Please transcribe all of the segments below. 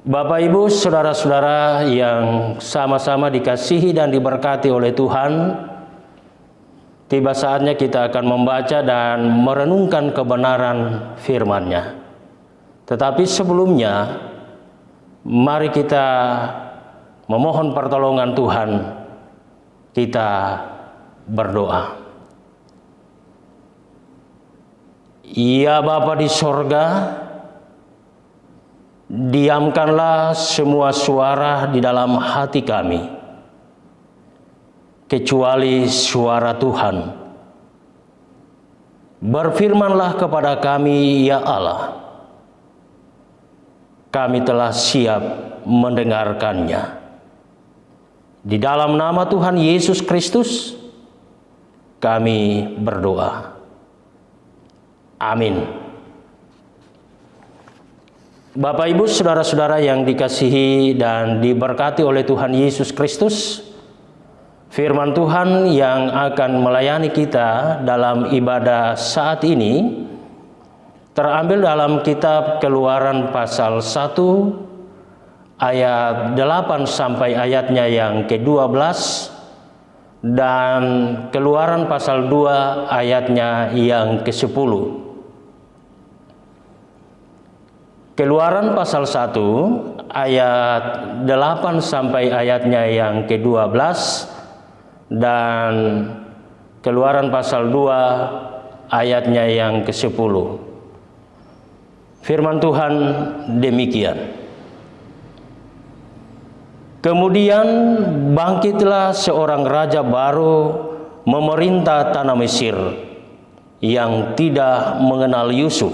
Bapak, Ibu, saudara-saudara yang sama-sama dikasihi dan diberkati oleh Tuhan, tiba saatnya kita akan membaca dan merenungkan kebenaran firman-Nya. Tetapi sebelumnya, mari kita memohon pertolongan Tuhan. Kita berdoa. Ya Bapa di sorga, diamkanlah semua suara di dalam hati kami, kecuali suara Tuhan. Berfirmanlah kepada kami, ya Allah. Kami telah siap mendengarkannya. Di dalam nama Tuhan Yesus Kristus, kami berdoa. Amin. Bapak, Ibu, saudara-saudara yang dikasihi dan diberkati oleh Tuhan Yesus Kristus, firman Tuhan yang akan melayani kita dalam ibadah saat ini terambil dalam kitab Keluaran pasal 1 ayat 8 sampai ayatnya yang ke-12 dan Keluaran pasal 2 ayatnya yang ke-10. Keluaran pasal 1 ayat 8 sampai ayatnya yang ke-12 dan Keluaran pasal 2 ayatnya yang ke-10. Firman Tuhan demikian. Kemudian bangkitlah seorang raja baru memerintah tanah Mesir yang tidak mengenal Yusuf.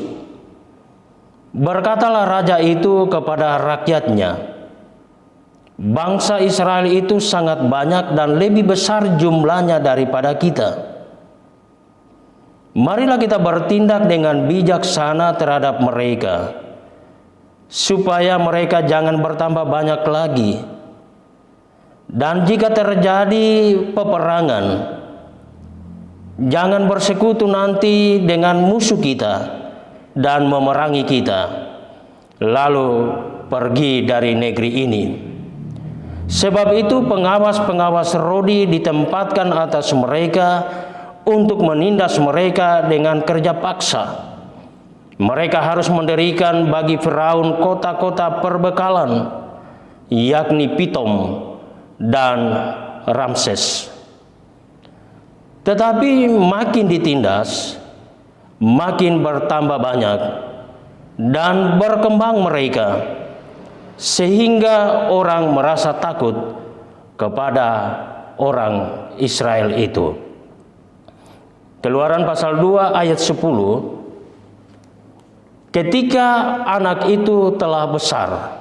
Berkatalah raja itu kepada rakyatnya, bangsa Israel itu sangat banyak dan lebih besar jumlahnya daripada kita. Marilah kita bertindak dengan bijaksana terhadap mereka, supaya mereka jangan bertambah banyak lagi. Dan jika terjadi peperangan, jangan bersekutu nanti dengan musuh kita dan memerangi kita, lalu pergi dari negeri ini. Sebab itu pengawas-pengawas Rodi ditempatkan atas mereka untuk menindas mereka dengan kerja paksa. Mereka harus mendirikan bagi Firaun kota-kota perbekalan, yakni Pitom dan Ramses. Tetapi makin ditindas, makin bertambah banyak dan berkembang mereka, sehingga orang merasa takut kepada orang Israel itu. Keluaran pasal 2 ayat 10. Ketika anak itu telah besar,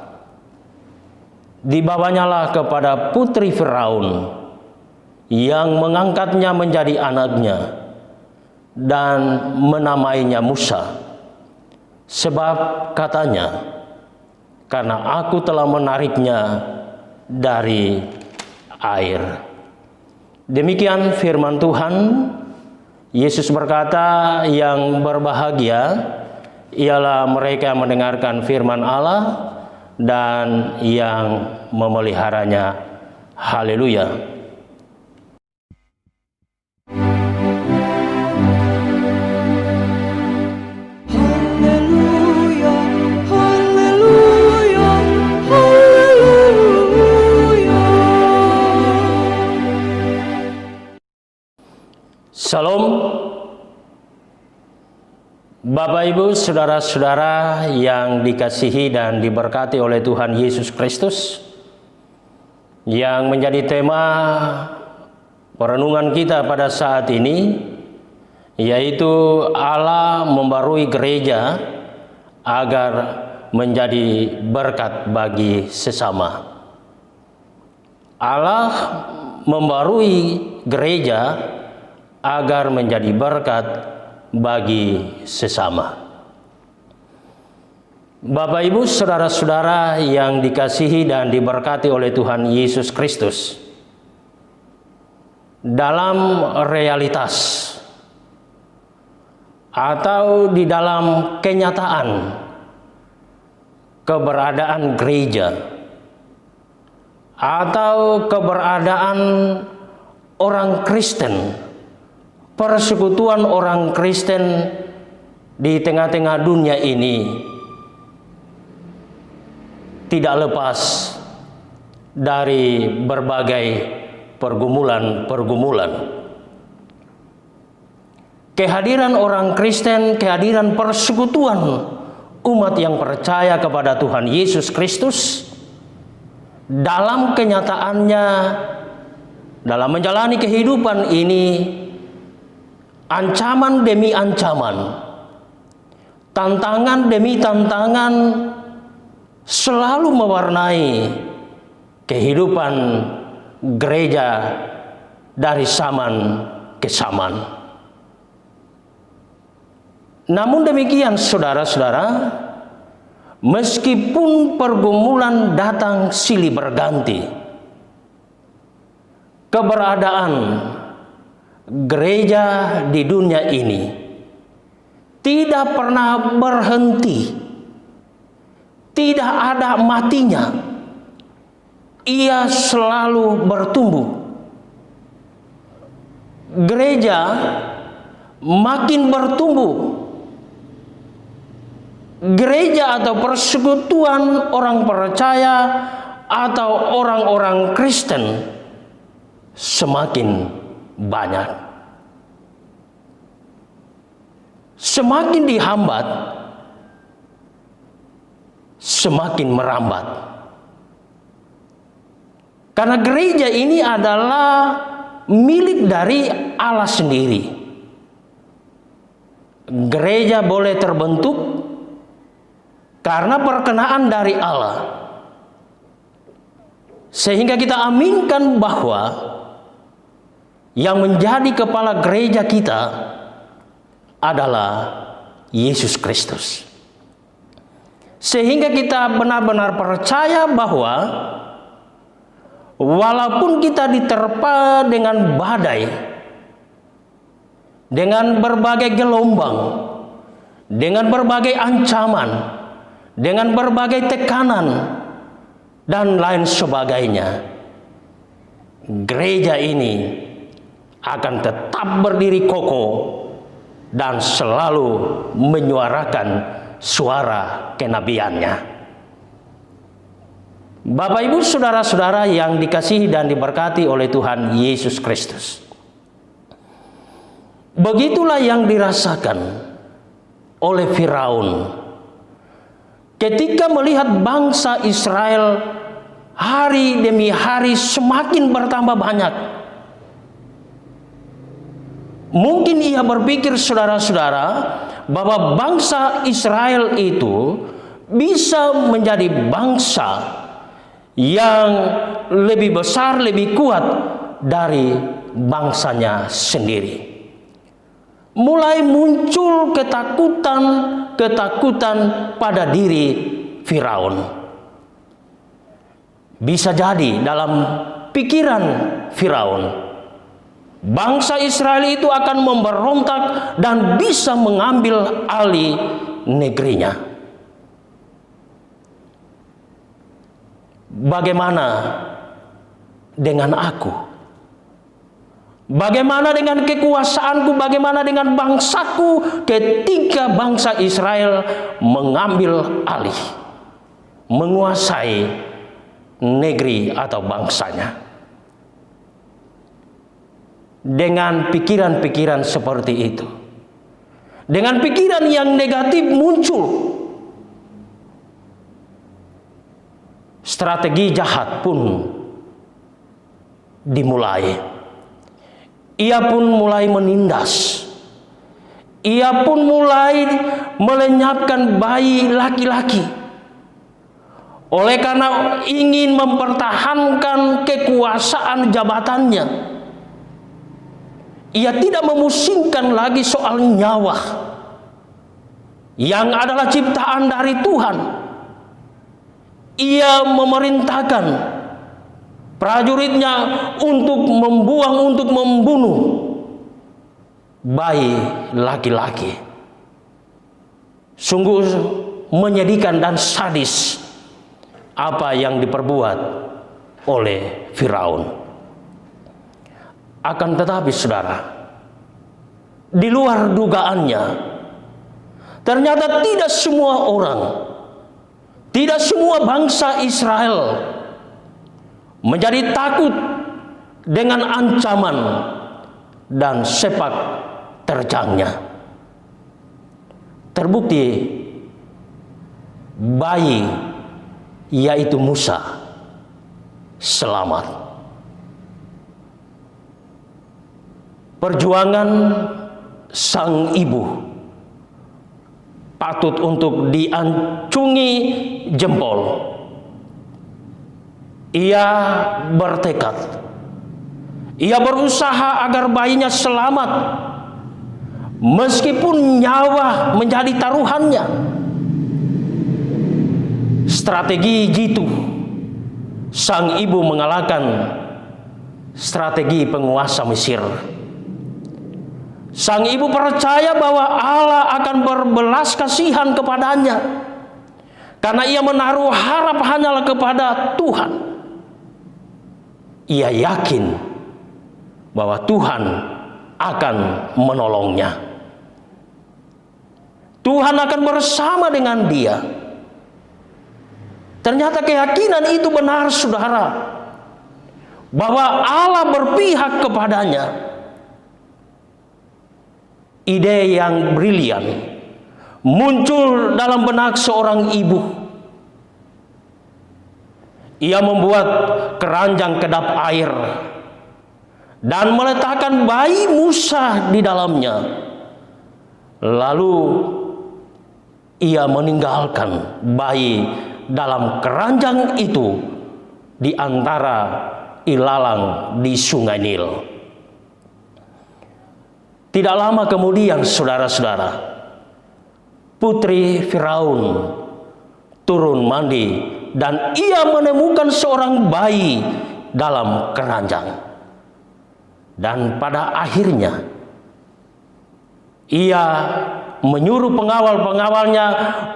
dibawanyalah kepada putri Firaun yang mengangkatnya menjadi anaknya dan menamainya Musa. Sebab katanya, karena aku telah menariknya dari air. Demikian firman Tuhan. Yesus berkata, yang berbahagia ialah mereka yang mendengarkan firman Allah dan yang memeliharanya. Haleluya. Haleluya, haleluya, haleluya. Salam. Bapak, Ibu, saudara-saudara yang dikasihi dan diberkati oleh Tuhan Yesus Kristus, yang menjadi tema perenungan kita pada saat ini, yaitu Allah membarui gereja agar menjadi berkat bagi sesama. Allah membarui gereja agar menjadi berkat bagi sesama. Bapak, Ibu, saudara-saudara yang dikasihi dan diberkati oleh Tuhan Yesus Kristus, dalam realitas atau di dalam kenyataan, keberadaan gereja atau keberadaan orang Kristen, persekutuan orang Kristen di tengah-tengah dunia ini tidak lepas dari berbagai pergumulan-pergumulan. Kehadiran orang Kristen, kehadiran persekutuan umat yang percaya kepada Tuhan Yesus Kristus dalam kenyataannya, dalam menjalani kehidupan ini, ancaman demi ancaman, tantangan demi tantangan selalu mewarnai kehidupan gereja dari zaman ke zaman. Namun demikian saudara-saudara, meskipun pergumulan datang silih berganti, keberadaan gereja di dunia ini tidak pernah berhenti, tidak ada matinya. Ia selalu bertumbuh. Gereja makin bertumbuh. Gereja atau persekutuan orang percaya atau orang-orang Kristen semakin banyak. Semakin dihambat, semakin merambat. Karena gereja ini adalah milik dari Allah sendiri. Gereja boleh terbentuk karena perkenaan dari Allah. Sehingga kita aminkan bahwa yang menjadi kepala gereja kita adalah Yesus Kristus. Sehingga kita benar-benar percaya bahwa walaupun kita diterpa dengan badai, dengan berbagai gelombang, dengan berbagai ancaman, dengan berbagai tekanan dan lain sebagainya, gereja ini akan tetap berdiri kokoh dan selalu menyuarakan suara kenabiannya. Bapak Ibu saudara-saudara yang dikasihi dan diberkati oleh Tuhan Yesus Kristus, begitulah yang dirasakan oleh Firaun ketika melihat bangsa Israel hari demi hari semakin bertambah banyak. Mungkin ia berpikir saudara-saudara bahwa bangsa Israel itu bisa menjadi bangsa yang lebih besar, lebih kuat dari bangsanya sendiri. Mulai muncul ketakutan pada diri Firaun. Bisa jadi dalam pikiran Firaun, bangsa Israel itu akan memberontak dan bisa mengambil alih negerinya. Bagaimana dengan aku? Bagaimana dengan kekuasaanku? Bagaimana dengan bangsaku ketika bangsa Israel mengambil alih, menguasai negeri atau bangsanya? Dengan pikiran-pikiran seperti itu, dengan pikiran yang negatif muncul, strategi jahat pun dimulai. Ia pun mulai menindas. Ia pun mulai melenyapkan bayi laki-laki. Oleh karena ingin mempertahankan kekuasaan jabatannya, ia tidak memusingkan lagi soal nyawa yang adalah ciptaan dari Tuhan. Ia memerintahkan prajuritnya untuk membuang, untuk membunuh bayi laki-laki. Sungguh menyedihkan dan sadis apa yang diperbuat oleh Firaun. Akan tetapi saudara, di luar dugaannya, ternyata tidak semua orang, tidak semua bangsa Israel menjadi takut dengan ancaman dan sepak terjangnya. Terbukti bayi, yaitu Musa, selamat. Perjuangan sang ibu patut untuk diacungi jempol. Ia bertekad, ia berusaha agar bayinya selamat, meskipun nyawa menjadi taruhannya. Strategi jitu sang ibu mengalahkan strategi penguasa Mesir. Sang ibu percaya bahwa Allah akan berbelas kasihan kepadanya, karena ia menaruh harap hanyalah kepada Tuhan. Ia yakin bahwa Tuhan akan menolongnya. Tuhan akan bersama dengan dia. Ternyata keyakinan itu benar, saudara, bahwa Allah berpihak kepadanya. Ide yang brilian muncul dalam benak seorang ibu. Ia membuat keranjang kedap air dan meletakkan bayi Musa di dalamnya. Lalu ia meninggalkan bayi dalam keranjang itu di antara ilalang di Sungai Nil. Tidak lama kemudian, saudara-saudara, putri Firaun turun mandi dan ia menemukan seorang bayi dalam keranjang. Dan pada akhirnya ia menyuruh pengawal-pengawalnya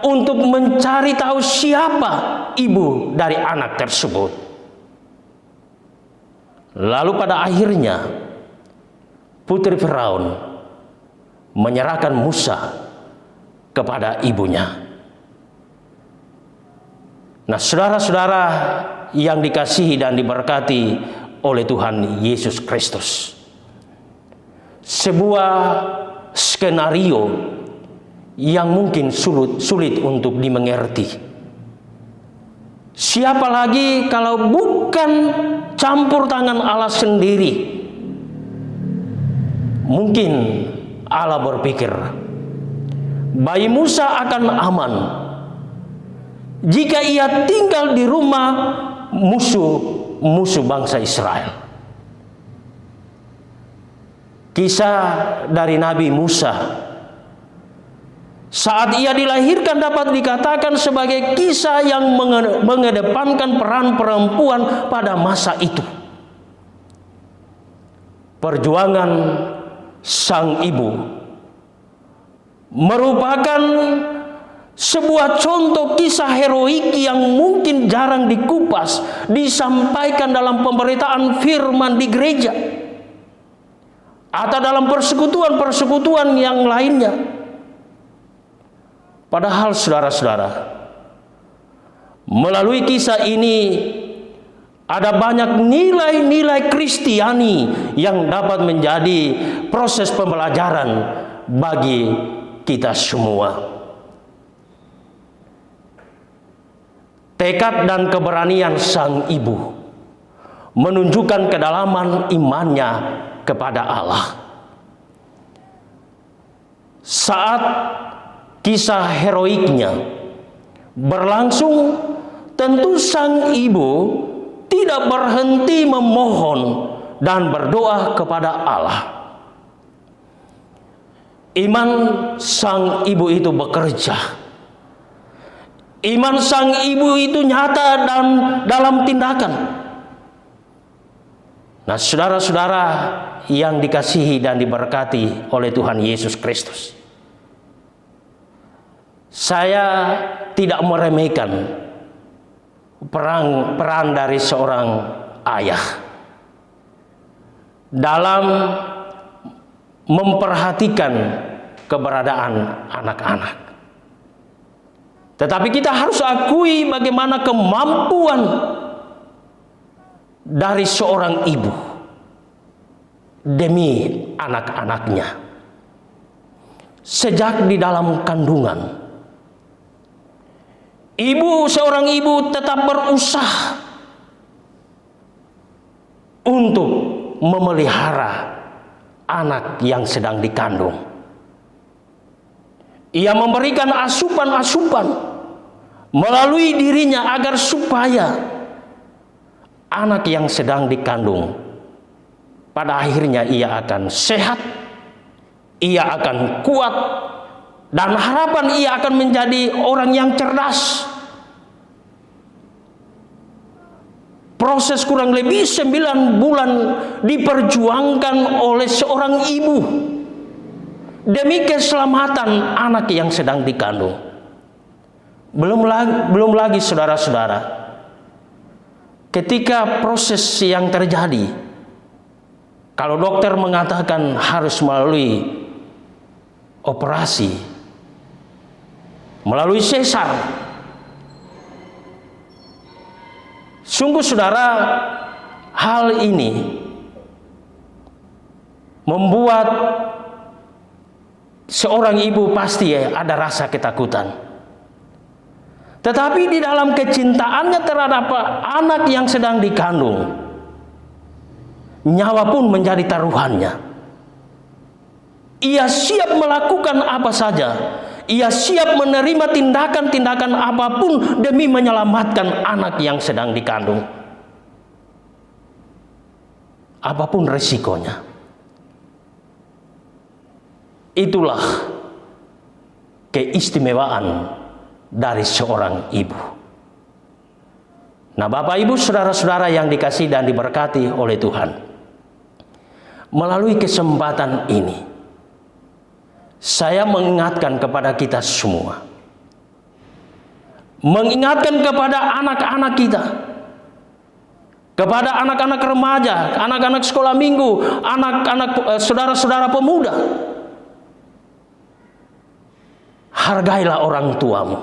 untuk mencari tahu siapa ibu dari anak tersebut. Lalu pada akhirnya putri Firaun menyerahkan Musa kepada ibunya. Nah, saudara-saudara yang dikasihi dan diberkati oleh Tuhan Yesus Kristus, sebuah skenario yang mungkin sulit untuk dimengerti. Siapa lagi kalau bukan campur tangan Allah sendiri? Mungkin Allah berpikir bayi Musa akan aman jika ia tinggal di rumah musuh bangsa Israel. Kisah dari Nabi Musa saat ia dilahirkan dapat dikatakan sebagai kisah yang mengedepankan peran perempuan pada masa itu. Perjuangan sang ibu merupakan sebuah contoh kisah heroik yang mungkin jarang dikupas, disampaikan dalam pemberitaan firman di gereja atau dalam persekutuan-persekutuan yang lainnya. Padahal saudara-saudara, melalui kisah ini ada banyak nilai-nilai Kristiani yang dapat menjadi proses pembelajaran bagi kita semua. Tekad dan keberanian sang ibu menunjukkan kedalaman imannya kepada Allah. Saat kisah heroiknya berlangsung, tentu sang ibu tidak berhenti memohon dan berdoa kepada Allah. Iman sang ibu itu bekerja. Iman sang ibu itu nyata dan dalam tindakan. Nah, saudara-saudara yang dikasihi dan diberkati oleh Tuhan Yesus Kristus, Saya tidak meremehkan peran dari seorang ayah dalam memperhatikan keberadaan anak-anak. Tetapi kita harus akui bagaimana kemampuan dari seorang ibu demi anak-anaknya sejak di dalam kandungan. Seorang ibu tetap berusaha untuk memelihara anak yang sedang dikandung. Ia memberikan asupan-asupan melalui dirinya agar supaya anak yang sedang dikandung pada akhirnya ia akan sehat, ia akan kuat, dan harapan ia akan menjadi orang yang cerdas. Proses kurang lebih 9 bulan diperjuangkan oleh seorang ibu demi keselamatan anak yang sedang dikandung. Belum lagi saudara-saudara, ketika proses yang terjadi, kalau dokter mengatakan harus melalui operasi, melalui sesar, sungguh saudara, hal ini membuat seorang ibu pasti ada rasa ketakutan. Tetapi di dalam kecintaannya terhadap anak yang sedang dikandung, nyawa pun menjadi taruhannya. Ia siap melakukan apa saja. Ia siap menerima tindakan-tindakan apapun demi menyelamatkan anak yang sedang dikandung. Apapun resikonya. Itulah keistimewaan dari seorang ibu. Nah, Bapak Ibu, saudara-saudara yang dikasihi dan diberkati oleh Tuhan, melalui kesempatan ini saya mengingatkan kepada kita semua, mengingatkan kepada anak-anak kita, kepada anak-anak remaja, anak-anak sekolah minggu, anak-anak saudara-saudara pemuda, hargailah orang tuamu,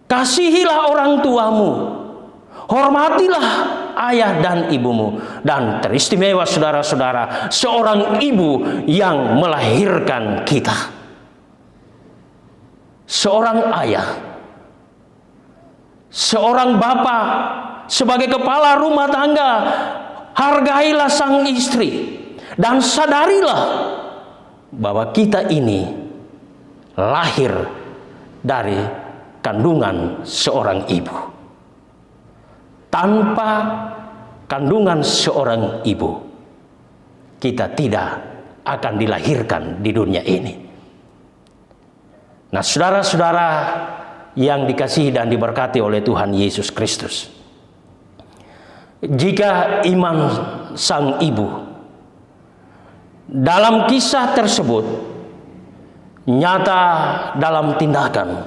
kasihilah orang tuamu, hormatilah ayah dan ibumu. Dan teristimewa saudara-saudara, seorang ibu yang melahirkan kita, seorang ayah, seorang bapak, sebagai kepala rumah tangga, hargailah sang istri dan sadarilah bahwa kita ini lahir dari kandungan seorang ibu. Tanpa kandungan seorang ibu, kita tidak akan dilahirkan di dunia ini. Nah, saudara-saudara yang dikasihi dan diberkati oleh Tuhan Yesus Kristus, jika iman sang ibu dalam kisah tersebut nyata dalam tindakan,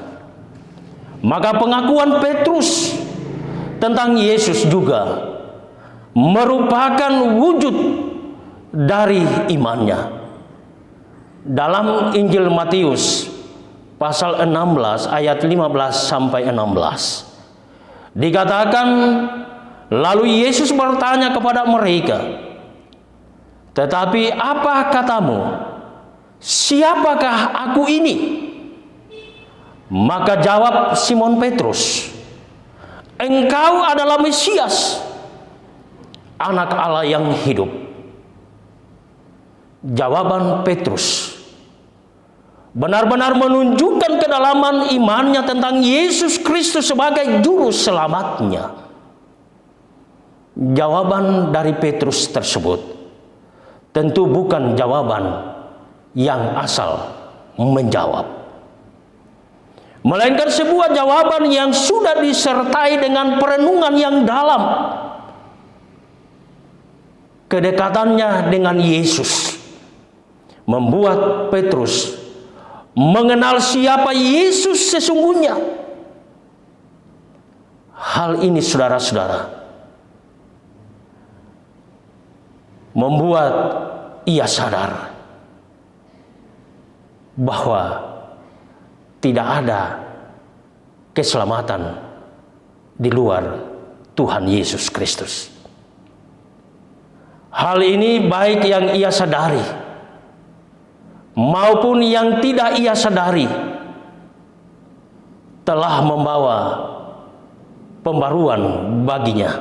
maka pengakuan Petrus tentang Yesus juga merupakan wujud dari imannya. Dalam Injil Matius pasal 16 ayat 15 sampai 16 dikatakan, lalu Yesus bertanya kepada mereka, tetapi apa katamu? Siapakah aku ini? Maka jawab Simon Petrus, engkau adalah Mesias, Anak Allah yang hidup. Jawaban Petrus benar-benar menunjukkan kedalaman imannya tentang Yesus Kristus sebagai juru selamatnya. Jawaban dari Petrus tersebut tentu bukan jawaban yang asal menjawab, melainkan sebuah jawaban yang sudah disertai dengan perenungan yang dalam. Kedekatannya dengan Yesus membuat Petrus mengenal siapa Yesus sesungguhnya. Hal ini saudara-saudara membuat ia sadar bahwa tidak ada keselamatan di luar Tuhan Yesus Kristus. Hal ini baik yang ia sadari maupun yang tidak ia sadari telah membawa pembaruan baginya,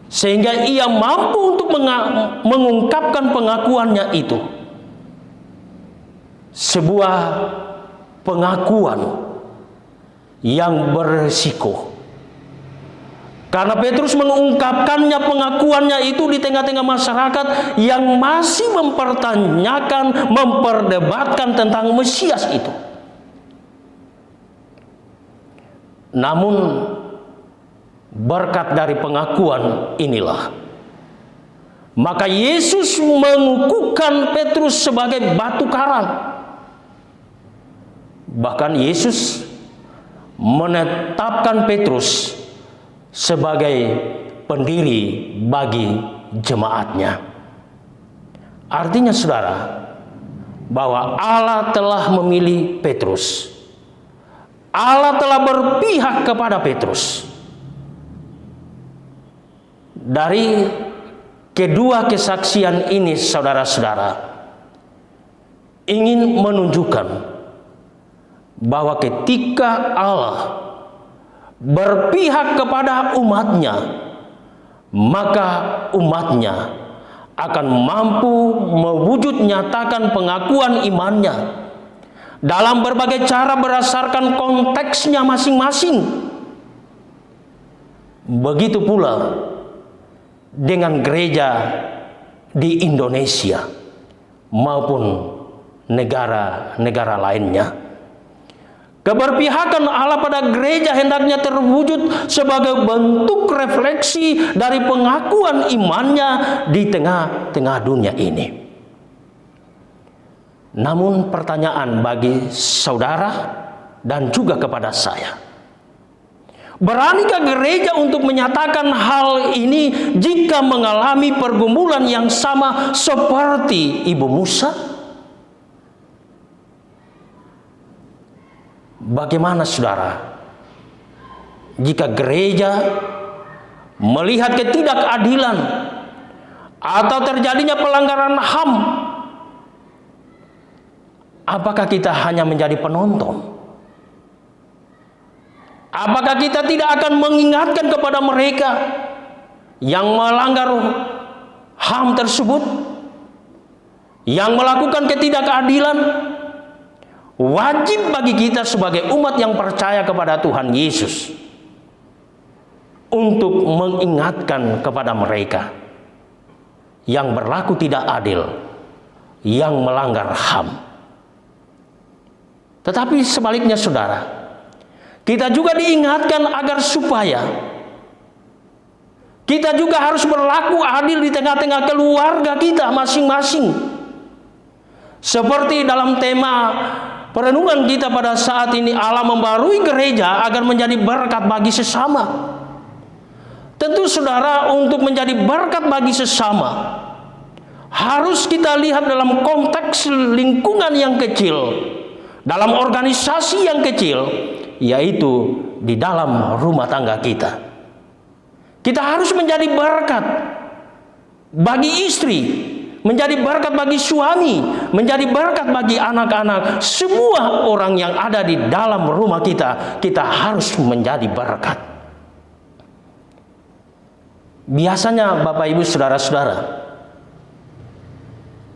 sehingga ia mampu untuk mengungkapkan pengakuannya itu. Sebuah pengakuan yang beresiko, karena Petrus mengungkapkannya, pengakuannya itu di tengah-tengah masyarakat yang masih mempertanyakan, memperdebatkan tentang Mesias itu. Namun berkat dari pengakuan inilah, maka Yesus mengukuhkan Petrus sebagai batu karang. Bahkan Yesus menetapkan Petrus sebagai pendiri bagi jemaatnya. Artinya saudara, bahwa Allah telah memilih Petrus. Allah telah berpihak kepada Petrus. Dari kedua kesaksian ini saudara-saudara ingin menunjukkan bahwa ketika Allah berpihak kepada umatnya, maka umatnya akan mampu mewujud nyatakan pengakuan imannya dalam berbagai cara berdasarkan konteksnya masing-masing. Begitu pula dengan gereja di Indonesia maupun negara-negara lainnya. Keberpihakan Allah pada gereja hendaknya terwujud sebagai bentuk refleksi dari pengakuan imannya di tengah-tengah dunia ini. Namun pertanyaan bagi saudara dan juga kepada saya, beranikah gereja untuk menyatakan hal ini jika mengalami pergumulan yang sama seperti Ibu Musa? Bagaimana saudara jika gereja melihat ketidakadilan atau terjadinya pelanggaran HAM? Apakah kita hanya menjadi penonton? Apakah kita tidak akan mengingatkan kepada mereka yang melanggar HAM tersebut, yang melakukan ketidakadilan? Wajib bagi kita sebagai umat yang percaya kepada Tuhan Yesus untuk mengingatkan kepada mereka yang berlaku tidak adil, yang melanggar HAM. Tetapi sebaliknya saudara, kita juga diingatkan agar supaya kita juga harus berlaku adil di tengah-tengah keluarga kita masing-masing. Seperti dalam tema perenungan kita pada saat ini, Allah membarui gereja agar menjadi berkat bagi sesama. Tentu saudara, untuk menjadi berkat bagi sesama harus kita lihat dalam konteks lingkungan yang kecil, dalam organisasi yang kecil, yaitu di dalam rumah tangga kita. Kita harus menjadi berkat bagi istri, menjadi berkat bagi suami, menjadi berkat bagi anak-anak. Semua orang yang ada di dalam rumah kita, kita harus menjadi berkat. Biasanya Bapak Ibu saudara-saudara,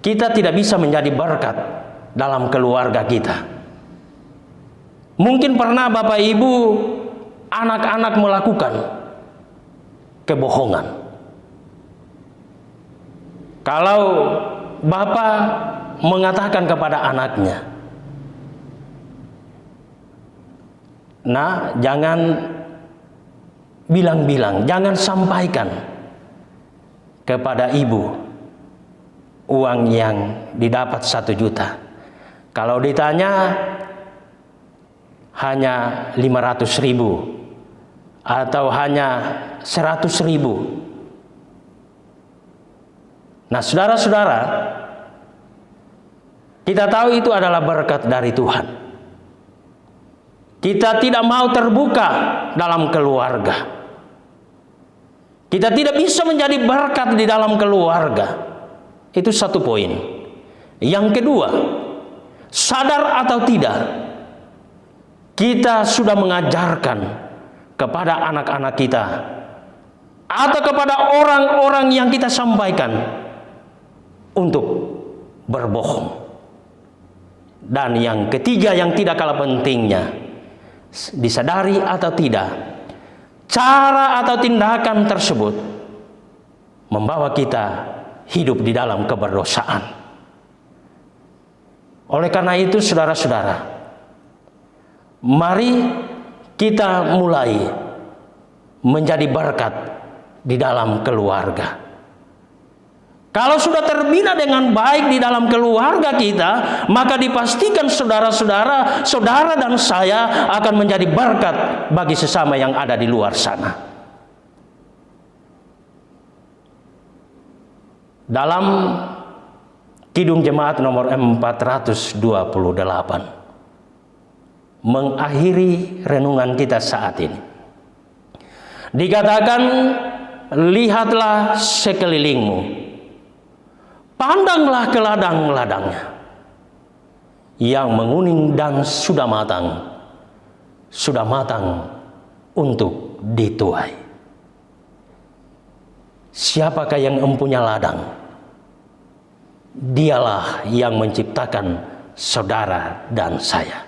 kita tidak bisa menjadi berkat dalam keluarga kita. Mungkin pernah Bapak Ibu, anak-anak melakukan kebohongan. Kalau bapak mengatakan kepada anaknya, "Nah, jangan bilang-bilang, jangan sampaikan kepada ibu uang yang didapat 1 juta. Kalau ditanya hanya 500.000 atau hanya 100.000. Nah, saudara-saudara, kita tahu itu adalah berkat dari Tuhan. Kita tidak mau terbuka dalam keluarga. Kita tidak bisa menjadi berkat di dalam keluarga. Itu satu poin. Yang kedua, sadar atau tidak, kita sudah mengajarkan kepada anak-anak kita atau kepada orang-orang yang kita sampaikan untuk berbohong. Dan yang ketiga yang tidak kalah pentingnya, disadari atau tidak, cara atau tindakan tersebut membawa kita hidup di dalam keberdosaan. Oleh karena itu, saudara-saudara, mari kita mulai menjadi berkat di dalam keluarga. Kalau sudah terbina dengan baik di dalam keluarga kita, maka dipastikan saudara-saudara, saudara dan saya akan menjadi berkat bagi sesama yang ada di luar sana. Dalam Kidung Jemaat nomor 428, mengakhiri renungan kita saat ini, dikatakan, lihatlah sekelilingmu, pandanglah ke ladang-ladangnya yang menguning dan sudah matang untuk dituai. Siapakah yang mempunyai ladang? Dialah yang menciptakan saudara dan saya.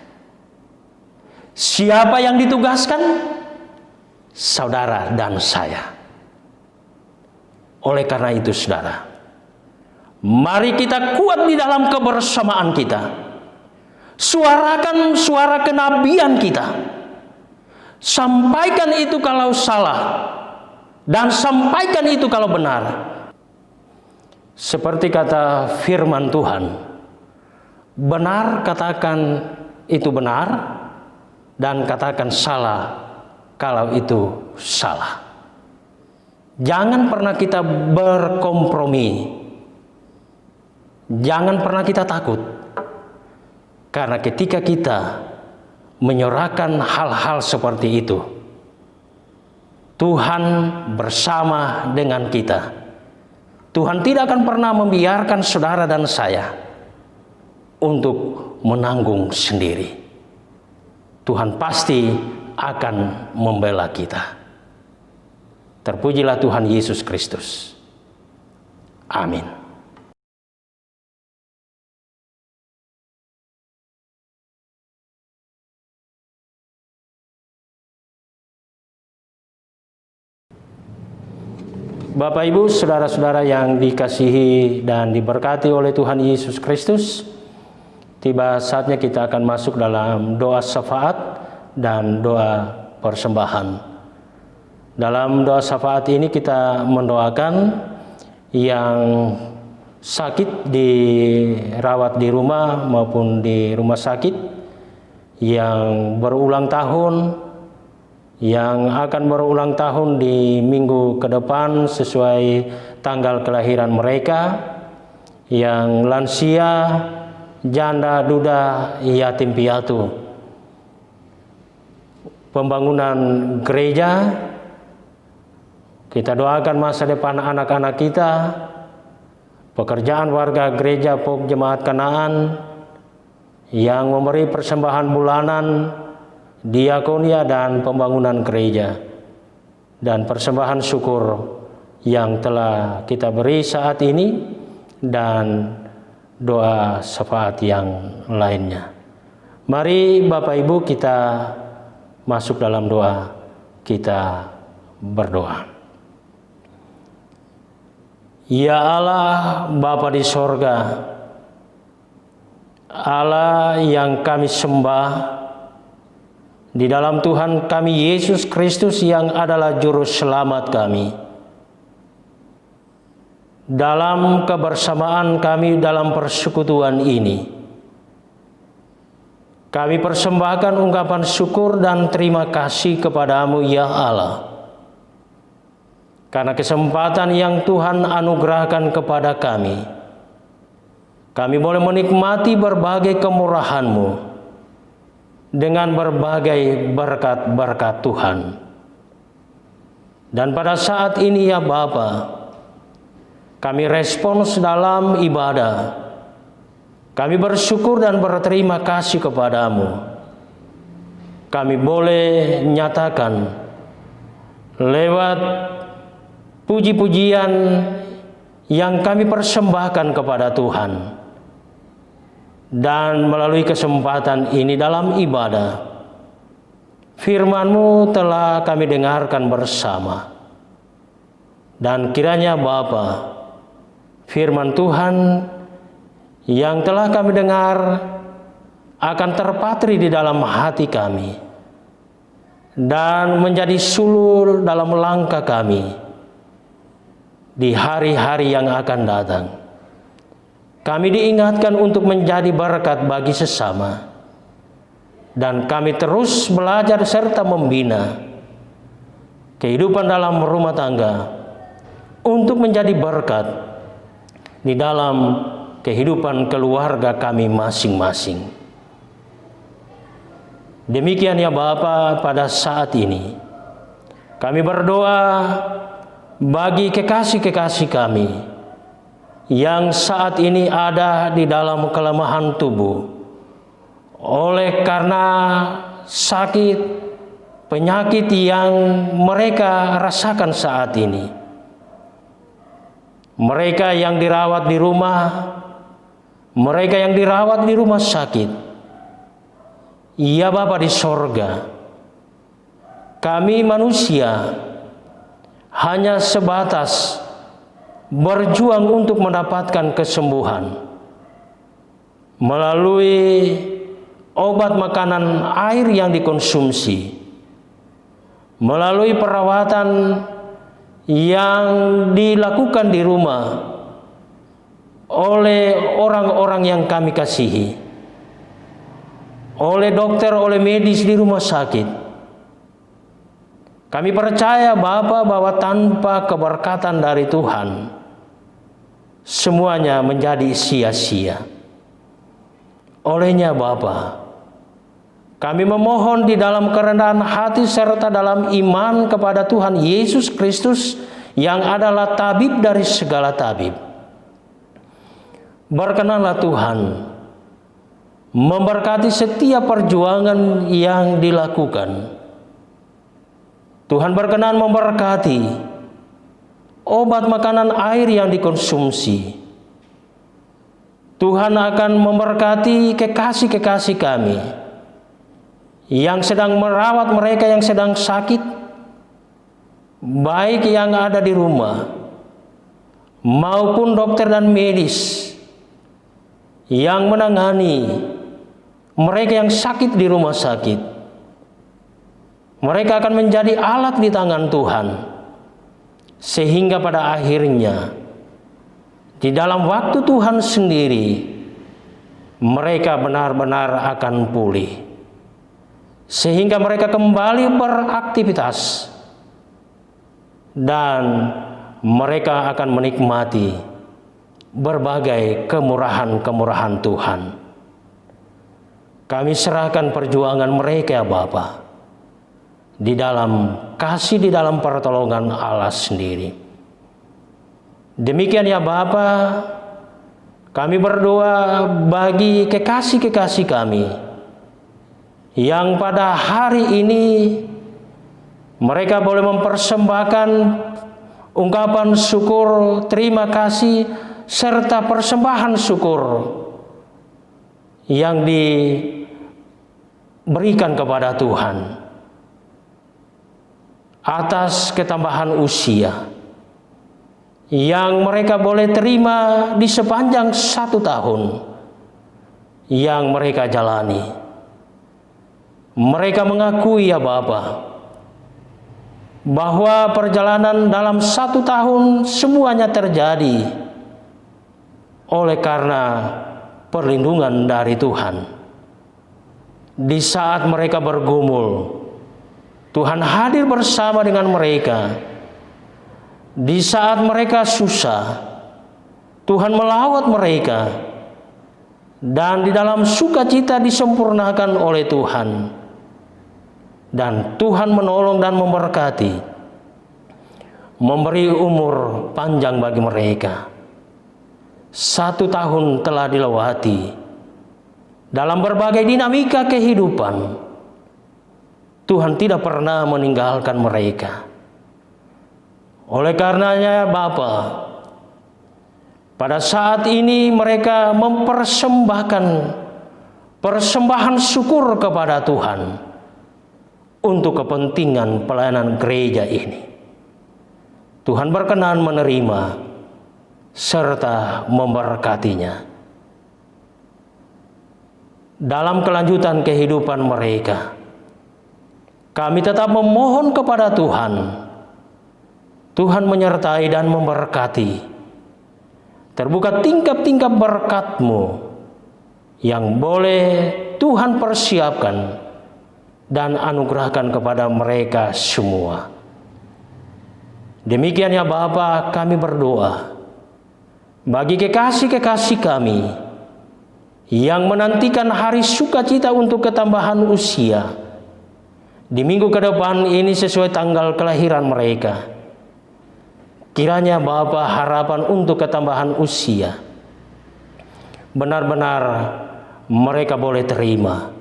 Siapa yang ditugaskan? Saudara dan saya. Oleh karena itu, saudara, mari kita kuat di dalam kebersamaan kita. Suarakan suara kenabian kita. Sampaikan itu kalau salah, dan sampaikan itu kalau benar. Seperti kata firman Tuhan, benar katakan itu benar, dan katakan salah kalau itu salah. Jangan pernah kita berkompromi. Jangan pernah kita takut. Karena ketika kita menyerahkan hal-hal seperti itu, Tuhan bersama dengan kita. Tuhan tidak akan pernah membiarkan saudara dan saya untuk menanggung sendiri. Tuhan pasti akan membela kita. Terpujilah Tuhan Yesus Kristus. Amin. Bapak, Ibu, saudara-saudara yang dikasihi dan diberkati oleh Tuhan Yesus Kristus, tiba saatnya kita akan masuk dalam doa syafaat dan doa persembahan. Dalam doa syafaat ini kita mendoakan yang sakit dirawat di rumah maupun di rumah sakit, yang berulang tahun, yang akan berulang tahun di minggu ke depan sesuai tanggal kelahiran mereka, yang lansia, janda, duda, yatim piatu, pembangunan gereja, kita doakan masa depan anak-anak kita, pekerjaan warga gereja Pok Jemaat Kanaan yang memberi persembahan bulanan, diakonia dan pembangunan gereja, dan persembahan syukur yang telah kita beri saat ini, dan doa syafaat yang lainnya. Mari Bapak Ibu kita masuk dalam doa, kita berdoa. Ya Allah, Bapa di sorga, Allah yang kami sembah, di dalam Tuhan kami Yesus Kristus yang adalah juru selamat kami. Dalam kebersamaan kami dalam persekutuan ini, kami persembahkan ungkapan syukur dan terima kasih kepadamu ya Allah, karena kesempatan yang Tuhan anugerahkan kepada kami. Kami boleh menikmati berbagai kemurahan-Mu dengan berbagai berkat-berkat Tuhan. Dan pada saat ini ya Bapa, kami respons dalam ibadah. Kami bersyukur dan berterima kasih kepadamu. Kami boleh nyatakan lewat puji-pujian yang kami persembahkan kepada Tuhan. Dan melalui kesempatan ini dalam ibadah, firman-Mu telah kami dengarkan bersama. Dan kiranya Bapa, firman Tuhan yang telah kami dengar akan terpatri di dalam hati kami dan menjadi sulur dalam langkah kami di hari-hari yang akan datang. Kami diingatkan untuk menjadi berkat bagi sesama, dan kami terus belajar serta membina kehidupan dalam rumah tangga untuk menjadi berkat di dalam kehidupan keluarga kami masing-masing. Demikian ya Bapa, pada saat ini kami berdoa bagi kekasih-kekasih kami yang saat ini ada di dalam kelemahan tubuh oleh karena sakit, penyakit yang mereka rasakan saat ini. Mereka yang dirawat di rumah, mereka yang dirawat di rumah sakit. Ya Bapa di sorga, kami manusia hanya sebatas berjuang untuk mendapatkan kesembuhan melalui obat, makanan, air yang dikonsumsi, melalui perawatan yang dilakukan di rumah oleh orang-orang yang kami kasihi, oleh dokter, oleh medis di rumah sakit. Kami percaya Bapa bahwa tanpa keberkatan dari Tuhan, semuanya menjadi sia-sia. Olehnya Bapa, kami memohon di dalam kerendahan hati serta dalam iman kepada Tuhan Yesus Kristus yang adalah tabib dari segala tabib. Berkenanlah Tuhan memberkati setiap perjuangan yang dilakukan. Tuhan berkenan memberkati obat, makanan, air yang dikonsumsi. Tuhan akan memberkati kekasih-kekasih kami yang sedang merawat mereka yang sedang sakit, baik yang ada di rumah maupun dokter dan medis yang menangani mereka yang sakit di rumah sakit. Mereka akan menjadi alat di tangan Tuhan, sehingga pada akhirnya di dalam waktu Tuhan sendiri mereka benar-benar akan pulih, sehingga mereka kembali beraktivitas dan mereka akan menikmati berbagai kemurahan-kemurahan Tuhan. Kami serahkan perjuangan mereka ya Bapa di dalam kasih, di dalam pertolongan Allah sendiri. Demikian ya Bapa, kami berdoa bagi kekasih-kekasih kami yang pada hari ini mereka boleh mempersembahkan ungkapan syukur, terima kasih, serta persembahan syukur yang diberikan kepada Tuhan atas ketambahan usia yang mereka boleh terima di sepanjang 1 tahun yang mereka jalani. Mereka mengakui ya Bapa bahwa perjalanan dalam 1 tahun semuanya terjadi oleh karena perlindungan dari Tuhan. Di saat mereka bergumul, Tuhan hadir bersama dengan mereka. Di saat mereka susah, Tuhan melawat mereka. Dan di dalam sukacita disempurnakan oleh Tuhan. Dan Tuhan menolong dan memberkati, memberi umur panjang bagi mereka. 1 tahun telah dilewati. Dalam berbagai dinamika kehidupan, Tuhan tidak pernah meninggalkan mereka. Oleh karenanya Bapa, pada saat ini mereka mempersembahkan persembahan syukur kepada Tuhan untuk kepentingan pelayanan gereja ini. Tuhan berkenan menerima serta memberkatinya. Dalam kelanjutan kehidupan mereka, kami tetap memohon kepada Tuhan. Tuhan menyertai dan memberkati. Terbuka tingkap-tingkap berkat-Mu yang boleh Tuhan persiapkan dan anugerahkan kepada mereka semua. Demikian ya Bapa, kami berdoa bagi kekasih-kekasih kami yang menantikan hari sukacita untuk ketambahan usia di minggu ke depan ini sesuai tanggal kelahiran mereka. Kiranya Bapa, harapan untuk ketambahan usia benar-benar mereka boleh terima.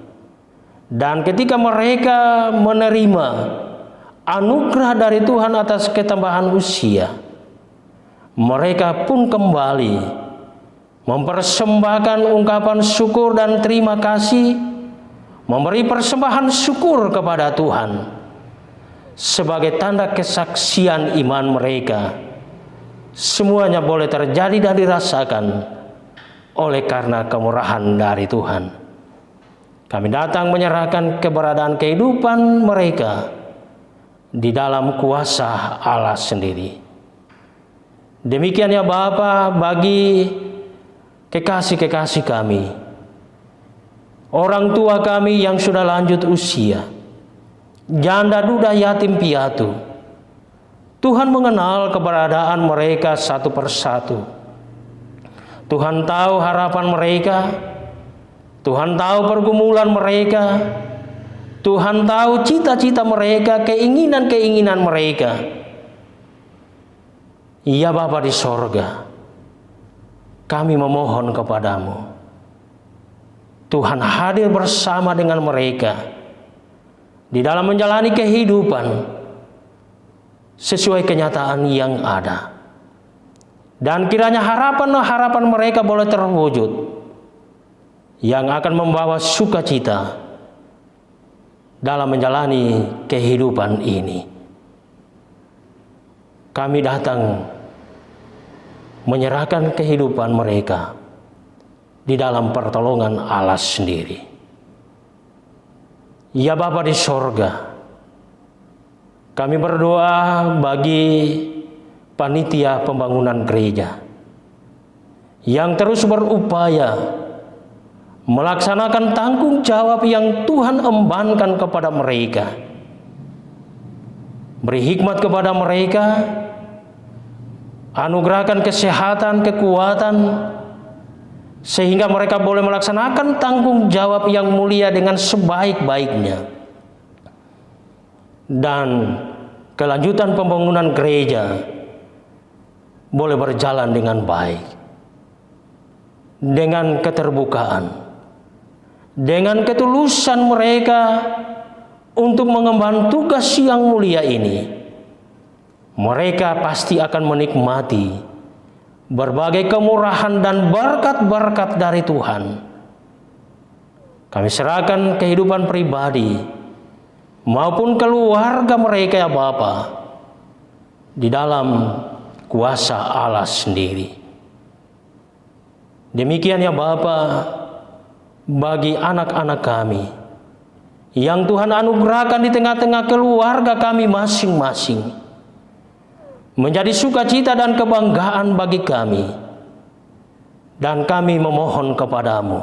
Dan ketika mereka menerima anugerah dari Tuhan atas ketambahan usia, mereka pun kembali mempersembahkan ungkapan syukur dan terima kasih, memberi persembahan syukur kepada Tuhan sebagai tanda kesaksian iman mereka. Semuanya boleh terjadi dan dirasakan oleh karena kemurahan dari Tuhan. Kami datang menyerahkan keberadaan kehidupan mereka di dalam kuasa Allah sendiri. Demikian ya Bapa, bagi kekasih-kekasih kami, orang tua kami yang sudah lanjut usia, janda duda yatim piatu, Tuhan mengenal keberadaan mereka satu persatu. Tuhan tahu harapan mereka, Tuhan tahu pergumulan mereka, Tuhan tahu cita-cita mereka, keinginan-keinginan mereka. Ya Bapa di sorga, kami memohon kepadamu, Tuhan hadir bersama dengan mereka di dalam menjalani kehidupan sesuai kenyataan yang ada. Dan kiranya harapan-harapan mereka boleh terwujud, yang akan membawa sukacita dalam menjalani kehidupan ini. Kami datang menyerahkan kehidupan mereka di dalam pertolongan Allah sendiri. Ya Bapa di sorga, kami berdoa bagi panitia pembangunan gereja yang terus berupaya melaksanakan tanggung jawab yang Tuhan embankan kepada mereka. Beri hikmat kepada mereka, anugerahkan kesehatan, kekuatan, sehingga mereka boleh melaksanakan tanggung jawab yang mulia dengan sebaik-baiknya. Dan kelanjutan pembangunan gereja boleh berjalan dengan baik, dengan keterbukaan, dengan ketulusan mereka untuk mengemban tugas yang mulia ini. Mereka pasti akan menikmati berbagai kemurahan dan berkat-berkat dari Tuhan. Kami serahkan kehidupan pribadi maupun keluarga mereka ya Bapa di dalam kuasa Allah sendiri. Demikian ya Bapa, bagi anak-anak kami yang Tuhan anugerahkan di tengah-tengah keluarga kami masing-masing, menjadi sukacita dan kebanggaan bagi kami. Dan kami memohon kepadamu,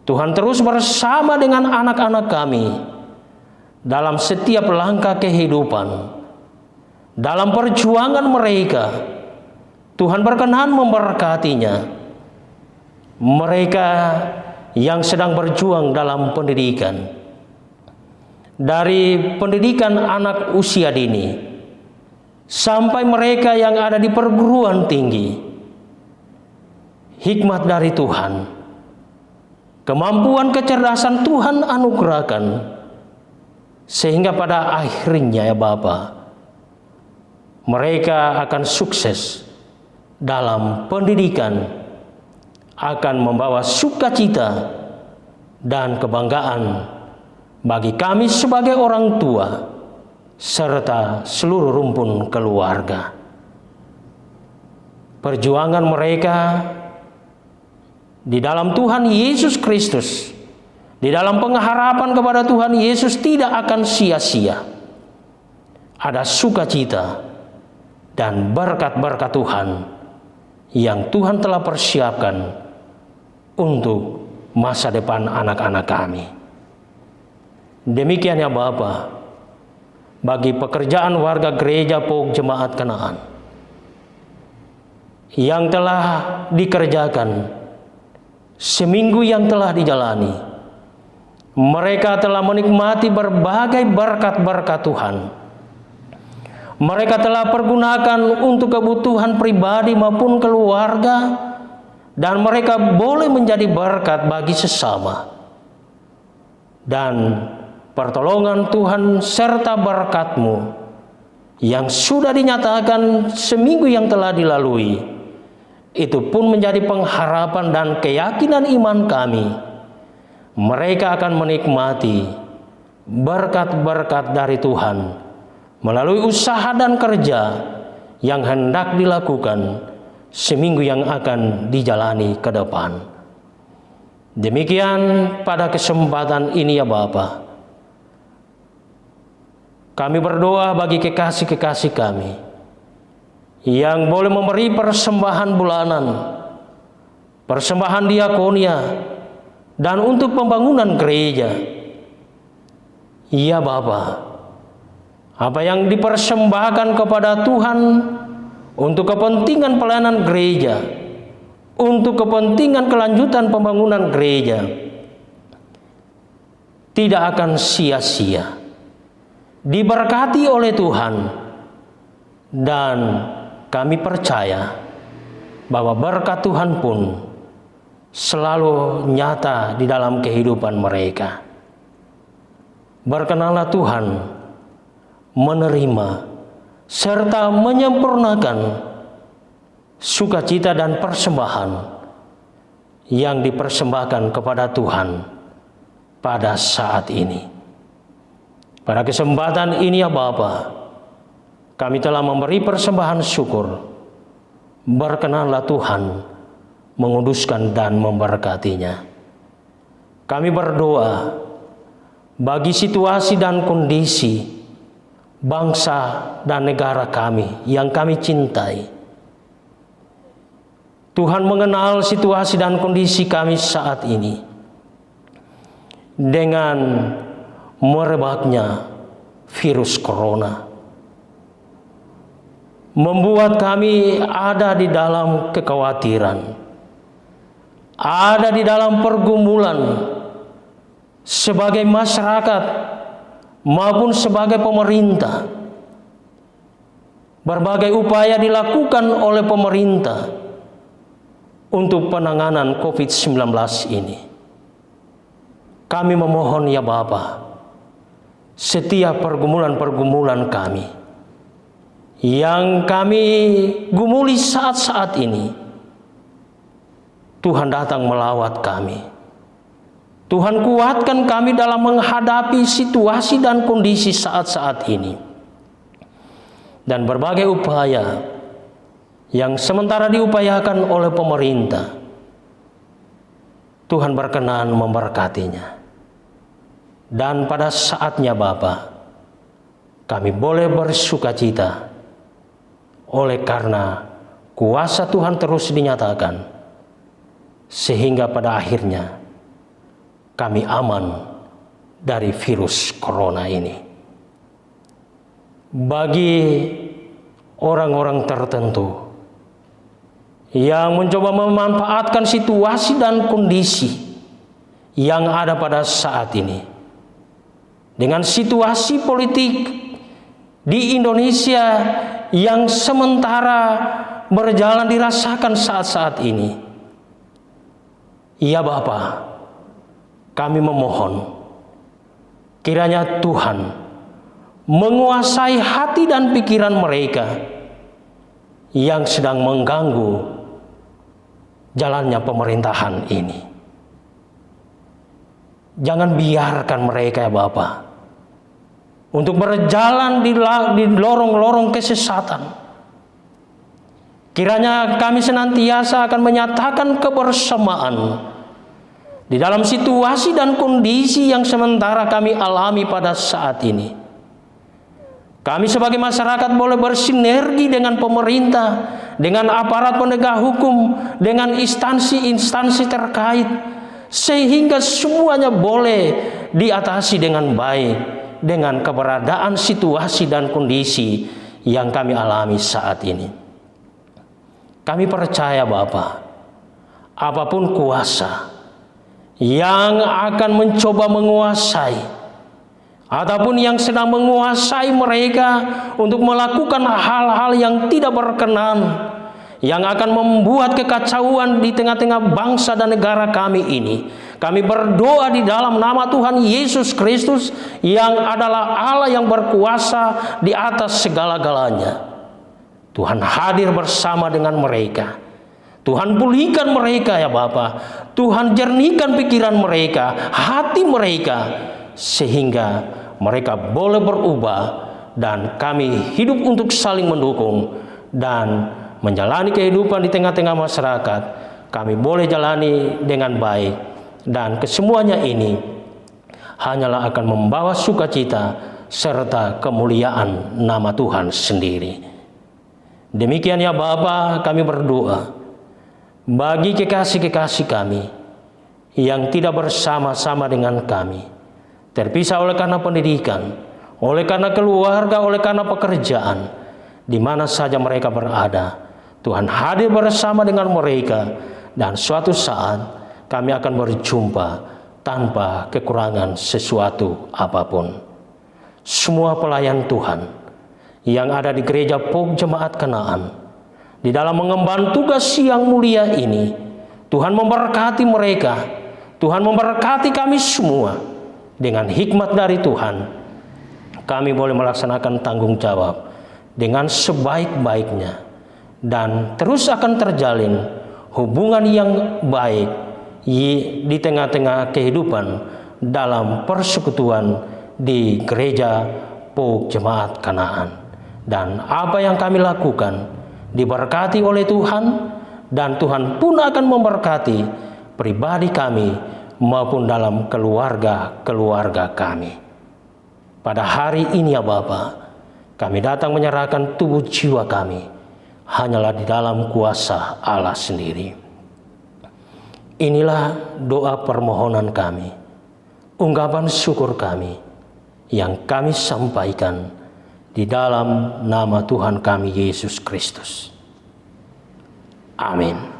Tuhan terus bersama dengan anak-anak kami dalam setiap langkah kehidupan. Dalam perjuangan mereka, Tuhan berkenan memberkatinya. Mereka yang sedang berjuang dalam pendidikan, dari pendidikan anak usia dini sampai mereka yang ada di perguruan tinggi, hikmat dari Tuhan, kemampuan kecerdasan Tuhan anugerahkan, sehingga pada akhirnya ya Bapa, mereka akan sukses dalam pendidikan, akan membawa sukacita dan kebanggaan bagi kami sebagai orang tua serta seluruh rumpun keluarga. Perjuangan mereka di dalam Tuhan Yesus Kristus, di dalam pengharapan kepada Tuhan Yesus tidak akan sia-sia. Ada sukacita dan berkat-berkat Tuhan yang Tuhan telah persiapkan untuk masa depan anak-anak kami. Demikian ya Bapa, bagi pekerjaan warga gereja Pok Jemaat Kanaan yang telah dikerjakan seminggu yang telah dijalani, mereka telah menikmati berbagai berkat-berkat Tuhan. Mereka telah pergunakan untuk kebutuhan pribadi maupun keluarga, dan mereka boleh menjadi berkat bagi sesama. Dan pertolongan Tuhan serta berkat-Mu yang sudah dinyatakan seminggu yang telah dilalui, itu pun menjadi pengharapan dan keyakinan iman kami. Mereka akan menikmati berkat-berkat dari Tuhan melalui usaha dan kerja yang hendak dilakukan seminggu yang akan dijalani ke depan. Demikian pada kesempatan ini ya Bapa, kami berdoa bagi kekasih-kekasih kami yang boleh memberi persembahan bulanan, persembahan diakonia, dan untuk pembangunan gereja. Ya Bapa, apa yang dipersembahkan kepada Tuhan untuk kepentingan pelayanan gereja, untuk kepentingan kelanjutan pembangunan gereja, tidak akan sia-sia. Diberkati oleh Tuhan, dan kami percaya bahwa berkat Tuhan pun selalu nyata di dalam kehidupan mereka. Berkenanlah Tuhan menerima serta menyempurnakan sukacita dan persembahan yang dipersembahkan kepada Tuhan pada saat ini. Pada kesempatan ini ya Bapa, kami telah memberi persembahan syukur. Berkenanlah Tuhan menguduskan dan memberkatinya. Kami berdoa bagi situasi dan kondisi bangsa dan negara kami yang kami cintai. Tuhan mengenal situasi dan kondisi kami saat ini. Dengan merebaknya virus corona, membuat kami ada di dalam kekhawatiran, ada di dalam pergumulan sebagai masyarakat maupun sebagai pemerintah. Berbagai upaya dilakukan oleh pemerintah untuk penanganan COVID-19 ini. Kami memohon ya Bapa, setiap pergumulan-pergumulan kami yang kami gumuli saat-saat ini, Tuhan datang melawat kami. Tuhan kuatkan kami dalam menghadapi situasi dan kondisi saat-saat ini. Dan berbagai upaya yang sementara diupayakan oleh pemerintah, Tuhan berkenan memberkatinya. Dan pada saatnya Bapa, kami boleh bersukacita oleh karena kuasa Tuhan terus dinyatakan, sehingga pada akhirnya kami aman dari virus corona ini. Bagi orang-orang tertentu yang mencoba memanfaatkan situasi dan kondisi yang ada pada saat ini, dengan situasi politik di Indonesia yang sementara berjalan dirasakan saat-saat ini, ya Bapa, kami memohon kiranya Tuhan menguasai hati dan pikiran mereka yang sedang mengganggu jalannya pemerintahan ini. Jangan biarkan mereka ya Bapa untuk berjalan di lorong-lorong kesesatan. Kiranya kami senantiasa akan menyatakan kebersamaan di dalam situasi dan kondisi yang sementara kami alami pada saat ini. Kami sebagai masyarakat boleh bersinergi dengan pemerintah, dengan aparat penegak hukum, dengan instansi-instansi terkait, sehingga semuanya boleh diatasi dengan baik dengan keberadaan situasi dan kondisi yang kami alami saat ini. Kami percaya Bapa, apapun kuasa yang akan mencoba menguasai ataupun yang sedang menguasai mereka untuk melakukan hal-hal yang tidak berkenan, yang akan membuat kekacauan di tengah-tengah bangsa dan negara kami ini, kami berdoa di dalam nama Tuhan Yesus Kristus yang adalah Allah yang berkuasa di atas segala-galanya. Tuhan hadir bersama dengan mereka. Tuhan pulihkan mereka ya Bapa. Tuhan jernihkan pikiran mereka, hati mereka, sehingga mereka boleh berubah dan kami hidup untuk saling mendukung dan menjalani kehidupan di tengah-tengah masyarakat. Kami boleh jalani dengan baik dan kesemuanya ini hanyalah akan membawa sukacita serta kemuliaan nama Tuhan sendiri. Demikian ya Bapa, kami berdoa bagi kekasih-kekasih kami yang tidak bersama-sama dengan kami, terpisah oleh karena pendidikan, oleh karena keluarga, oleh karena pekerjaan, di mana saja mereka berada. Tuhan hadir bersama dengan mereka dan suatu saat kami akan berjumpa tanpa kekurangan sesuatu apapun. Semua pelayan Tuhan yang ada di gereja Pok Jemaat Kanaan di dalam mengemban tugas yang mulia ini, Tuhan memberkati mereka, Tuhan memberkati kami semua. Dengan hikmat dari Tuhan, kami boleh melaksanakan tanggung jawab dengan sebaik-baiknya dan terus akan terjalin hubungan yang baik di tengah-tengah kehidupan dalam persekutuan di gereja Pok Jemaat Kanaan. Dan apa yang kami lakukan diberkati oleh Tuhan, dan Tuhan pun akan memberkati pribadi kami maupun dalam keluarga-keluarga kami. Pada hari ini ya Bapa, kami datang menyerahkan tubuh jiwa kami hanyalah di dalam kuasa Allah sendiri. Inilah doa permohonan kami, ungkapan syukur kami yang kami sampaikan di dalam nama Tuhan kami Yesus Kristus. Amin.